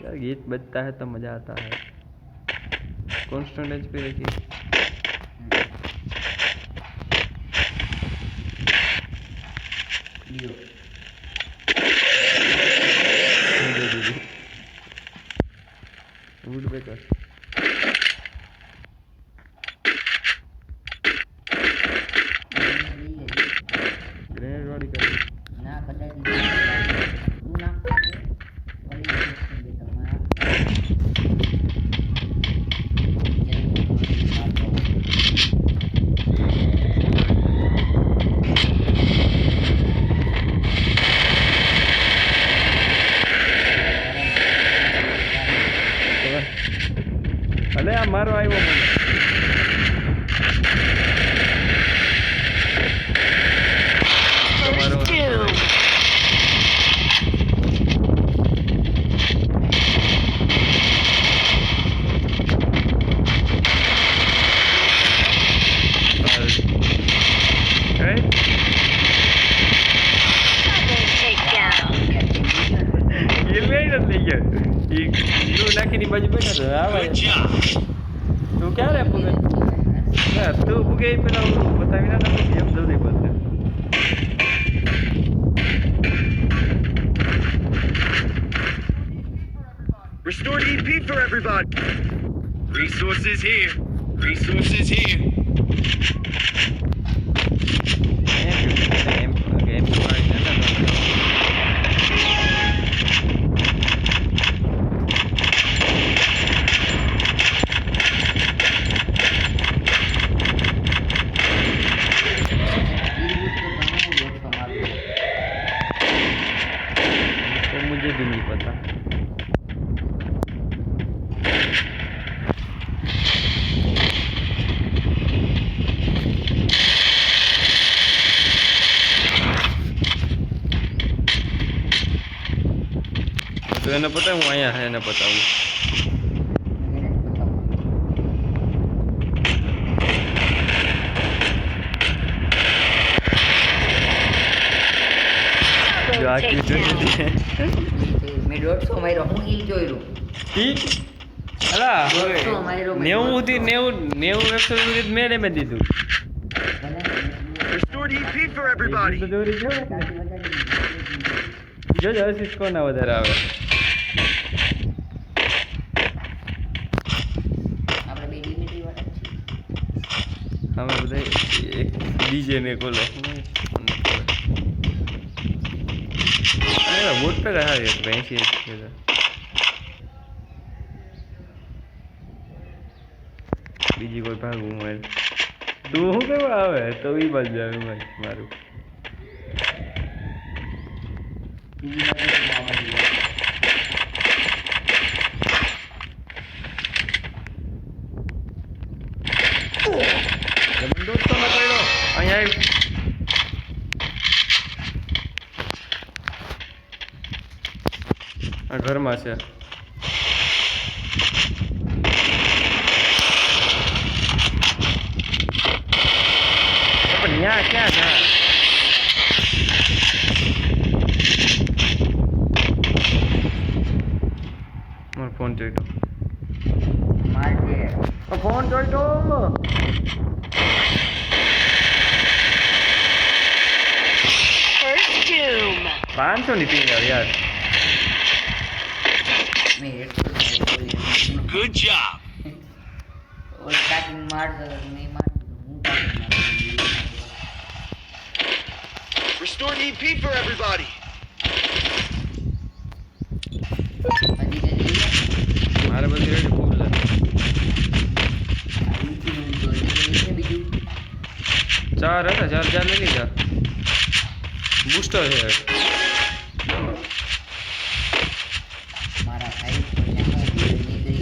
यार गीत बजता है तो मजा आता है। कांस्टेंट एचपी रखी। वुड पे कर ग्रेनेड वाली कर ना कदा दी तू ना वाली તમારા અલે આ મારો આવ્યો મને નાખીની બાજુ બેઠા આવે તું ક્યારે પૂગે તું પૂગે પેલા બતાવી ના એમ જલ્દી બોલશે Restored EP for everybody. Resources here. Resources here. मुझे भी नहीं पता तो એને પતા હું અહીંયા એને બતાવું જો આ ક્યુ જોઈ મે 150 માર્યો હું ઈ જોઈરો ઠીક અલા 150 માર્યો 90 થી 90 100 મેં ડેમેજ દીધું Restored EP for everybody. જો જો સિસ્કો ના વધારે આવે આપણે બે યુનિટી વાળા છે અમે બધા એક ડીજે ને કોલો અરે વોટ पे रहा है 80 બીજી કોઈ ભાગું મારે તું શું કેવા આવે તો ઈ બાજુ આવે મારું દોસ્તો ન પડ્યો અહીંયા આ ઘરમાં છે પણ ત્યાં ક્યાં જા મારો ફોન જોઈતો મારજે ફોન જોઈતો 500 ની પીંગ આવે યાર મે Good job. ઓલ કાટિંગ માર દો મે માર હું કાટિંગ Restored EP for everybody. મારે બધી રેડી ફૂલ છે ચાર હતા ચાર લઈ લીધા બૂસ્ટર છે મારા સાઈડ પર નીકળી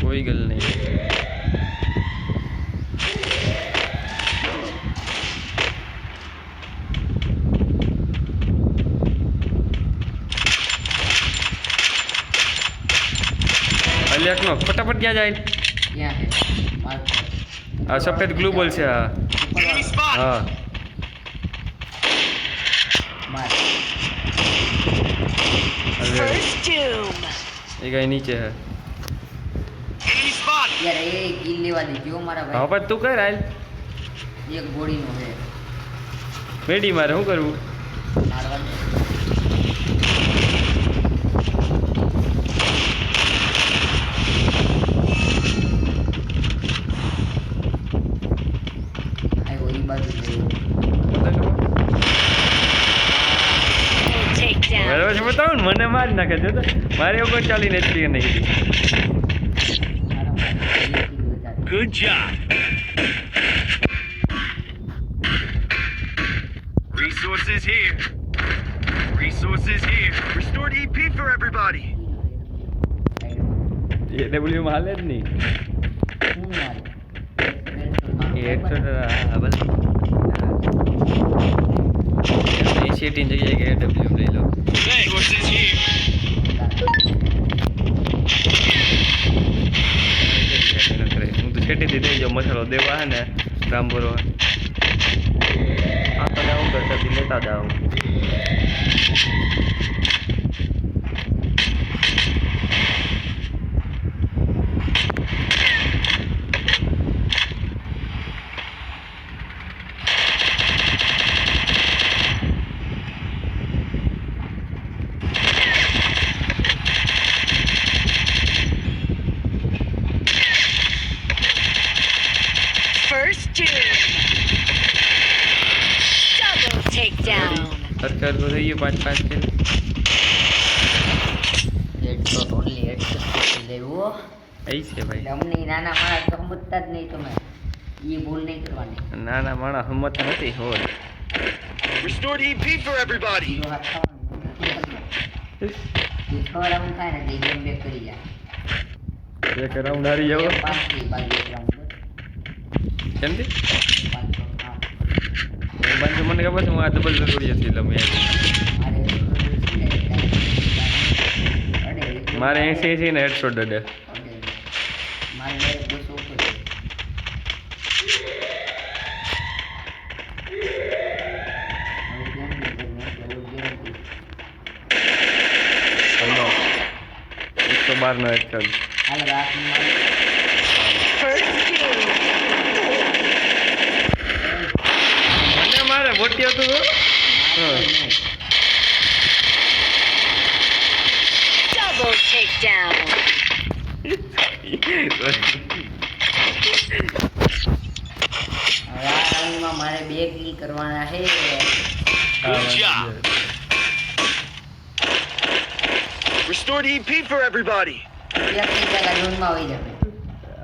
કોઈ ગલ નહીં અલ્યા ફટાફટ ક્યાં જાય ક્યાં હે માર આ સફેદ ગ્લુ બોલ છે આ Enemy spot. હા First doom. એ કઈ નીચે હે Enemy spotted. યાર એ કિલ લેવા દેજો મારા હા ભાઈ પણ તું કર હાલ એક ગોળીનો છે મેડી મારે શું કરવું મારવા દે. આવ્યો ઈ બાજુ ગયો. Takedown. બરાબર છે બતાવું ને મને મારી નાખે છે તો મારી ઉપર ચાલીને જ નહીં મારા ભાઈ એક કિલ વધારે. Good job. Resources here. Resources here. Restored EP for everybody. A W માં હાલે જ નહીં શું મારે? એ હેડશોટ હા બસ એ સેટિંગ જગ્યાએ કે ડબલ્યુ લઈ લો Resources here. હું તો છેટીથી દઈ જાઉં મસાલો દેવા હે ને રામબોરો આ તો આવું કરતા લેતા જાઉં First doom. Double takedown. સરકાર તો થઈ ગયું 5-5 કિલ હેડશોટ ઓનલી હેડશોટ લેવો આઈ છે ભાઈ એટલે અમને ઈ નાના માણસ સમજતા જ નહીં તમે એ ભૂલ નહીં કરવાની નાના માણસ હમત નથી હોય Restored EP for everybody. બીજો હાથ ખાવાનું એ 6 રાઉન્ડ થાય ને એટલે ગેમ બેક કરી જાય એક રાઉન્ડ હારી જાવ 5 થી બાજુ એક રાઉન્ડ કેમથી 5 હા બાજુ મને ખબર છે હું આ ડબલ જરૂરી હતી એટલે મેં મારે 80 ને હેડશોટ ડડે મારે ડાયરેક્ટ 200 ઉપર છે. હવે કેમ નહીં કરવું? એટલે guarantee. 112 નો હેડશોટ હાલ રાત First doom. મને મારે બોટી હતું Double takedown. હવે આ રાઉન્ડમાં મારે 2 કિલ કરવાના છે Good job. Restored EP for everybody. ત્યાંથી પેલા ઝોનમાં આવી જાવ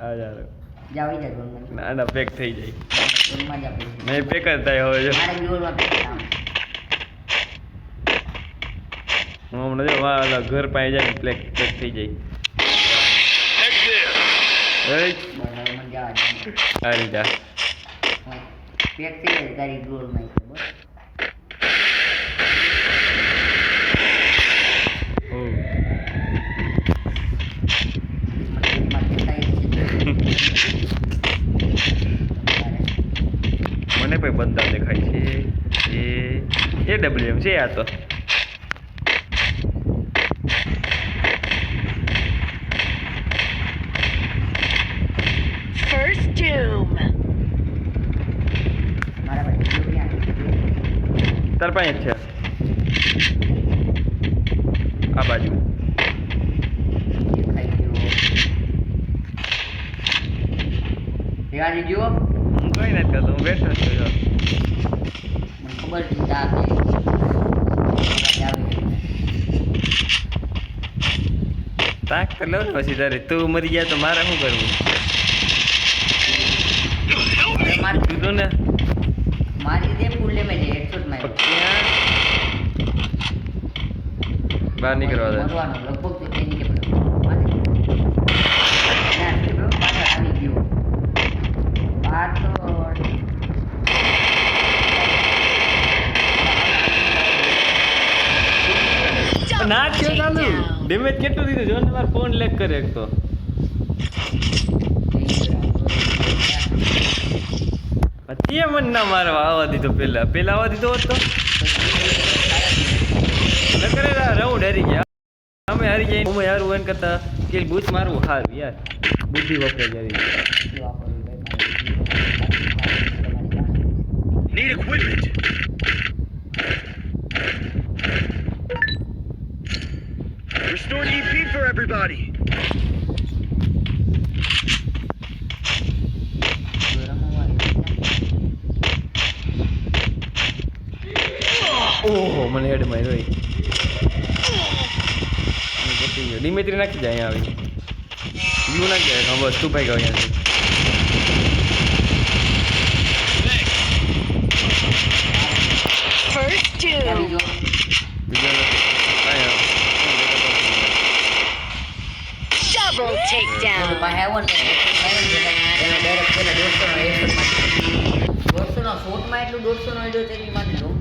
આ યાર જાવી જા ઝોનમાં ના ના પેક થઈ જાય ઝોનમાં જ આપણે નહીં પેક જ થાય હવે જો મારે ઝોનમાં પેક કામ હું હમણાં જો વાહ ઘર પાસે જાય પેક થઈ જાય Heck there. એય બરાબર મને જવા દે આ રીતે પેક થઈ જાય તારી ઝોનમાં બસ મને પણ બંદા દેખાય છે એ ડબલ્યુએમ છે આ તો First doom. મારા પાસે ઝો ક્યાં તાર પાસે જ છે આ બાજુ દેખાઈ ગયો રેવાની જો હું કઈ નથી કરતો હું બેઠો જ છું જો. મને ખબર છે કે આ કે આવી તાક તો લો ને પછી તારે તું મરી ગયા તો મારે શું કરવું હવે મારે કીધું ને મારી દે ફૂલ ડેમેજ હેડશોટ માં ક્યાં બહાર નીકળવા દે મરવાનો લગભગ તો તેની કે પેલો મારે ના પેલો પાછળ આવી ગયો આ તો ના થયો ચાલુ ડેમેજ કેટલું દીધું જો ને મારો ફોન લેક કરે એક તો તે મને ના મારવા આવવા દીધો પેલા આવવા દીધો હોત તો કરે રહું ડરી ગયા અમે હારી જાય અમે હારું એન કરતા કિલ બૂસ્ટ મારવું હારું યાર બુદ્ધિ વપરાય જાય શું વાપરવું ભાઈ? Need equipment. Restored EP for everybody. ઓહો મને હેડ માર્યો એ પતી ગયો ડિમેટ્રી નાખી જાય અહીંયા આવી યુ નાખી જાય બસ તું ભાઈ ગયો અહીંયાથી First doom. બીજા Double takedown. પાસે આવ્યો ને એનો ડાયરેક્ટ પેલા 150 નો 150 નો શોટમાં એટલું 150 નો આઈડિયો તેની માટે